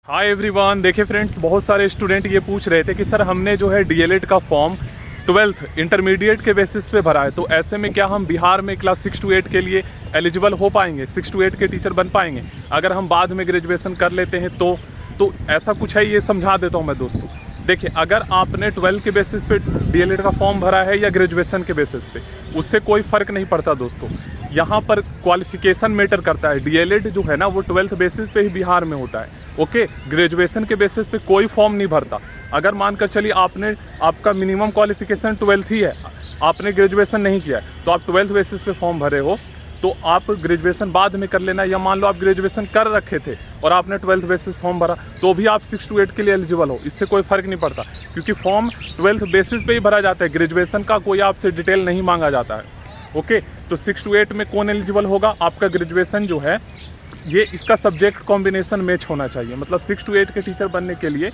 Hi everyone. देखिए friends, बहुत सारे स्टूडेंट ये पूछ रहे थे कि सर हमने जो है डीएलएड का फॉर्म 12th इंटरमीडिएट के बेसिस पे भरा है, तो ऐसे में क्या हम बिहार में क्लास 6 to 8 के लिए एलिजिबल हो पाएंगे, 6 to 8 के टीचर बन पाएंगे अगर हम बाद में ग्रेजुएशन कर लेते हैं तो ऐसा कुछ है, ये समझा देता हूँ मैं दोस्तों। देखिए, अगर आपने 12 के बेसिस पे डीएलएड का फॉर्म भरा है या ग्रेजुएशन के बेसिस पे, उससे कोई फ़र्क नहीं पड़ता दोस्तों। यहाँ पर क्वालिफिकेशन मैटर करता है। डीएलएड जो है ना वो 12th बेसिस पे ही बिहार में होता है। ओके, ग्रेजुएशन के बेसिस पे कोई फॉर्म नहीं भरता। अगर मानकर चलिए आपका मिनिमम क्वालिफिकेशन 12th ही है, आपने ग्रेजुएशन नहीं किया है, तो आप 12th बेसिस पे फॉर्म भरे हो तो आप ग्रेजुएशन बाद में कर लेना। या मान लो आप ग्रेजुएशन कर रखे थे और आपने 12th बेसिस फॉर्म भरा, तो भी आप 6 to 8 के लिए एलिजिबल हो। इससे कोई फ़र्क नहीं पड़ता, क्योंकि फॉर्म 12th बेसिस पे ही भरा जाता है। ग्रेजुएशन का कोई आपसे डिटेल नहीं मांगा जाता है। ओके, तो 6 to 8 में कौन एलिजिबल होगा? आपका ग्रेजुएशन जो है ये इसका सब्जेक्ट कॉम्बिनेशन मैच होना चाहिए। मतलब 6 to 8 के टीचर बनने के लिए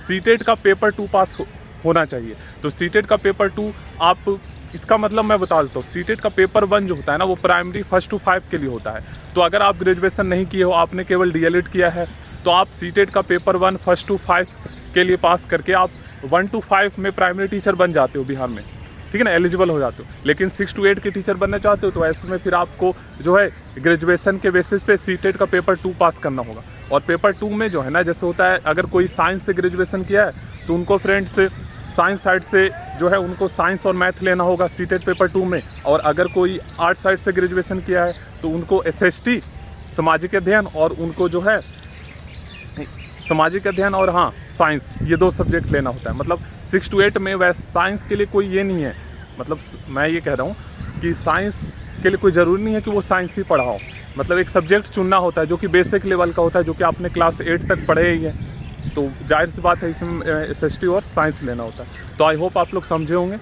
सीटेट का पेपर 2 पास होना चाहिए। तो सीटेट का पेपर 2 आप, इसका मतलब मैं बता देता हूँ, सीटेट का पेपर 1 जो होता है ना वो प्राइमरी 1st to 5 के लिए होता है। तो अगर आप ग्रेजुएशन नहीं किए हो, आपने केवल डीएलएड किया है, तो आप सीटेट का पेपर 1 1st to 5 के लिए पास करके आप 1 to 5 में प्राइमरी टीचर बन जाते हो बिहार में, ठीक है ना, एलिजिबल हो जाते हो। लेकिन 6 to 8 के टीचर बनना चाहते हो तो ऐसे में फिर आपको जो है ग्रेजुएशन के बेसिस पे सीटेट का पेपर 2 पास करना होगा। और पेपर 2 में जो है ना, जैसे होता है, अगर कोई साइंस से ग्रेजुएशन किया है तो उनको फ्रेंड्स साइंस साइड से जो है उनको साइंस और मैथ लेना होगा सीटेट पेपर 2 में। और अगर कोई आर्ट साइड से ग्रेजुएशन किया है तो उनको एसएसटी सामाजिक अध्ययन और उनको जो है सामाजिक अध्ययन और साइंस, ये 2 सब्जेक्ट लेना होता है। मतलब 6 to 8 में वैसे साइंस के लिए कोई ये नहीं है, मतलब मैं ये कह रहा हूँ कि साइंस के लिए कोई ज़रूरी नहीं है कि वो साइंस ही पढ़ाओ। मतलब एक सब्जेक्ट चुनना होता है जो कि बेसिक लेवल का होता है, जो कि आपने क्लास 8 तक पढ़े ही है। तो जाहिर सी बात है इसमें एसएसटी और साइंस लेना होता है। तो आई होप आप लोग समझे होंगे।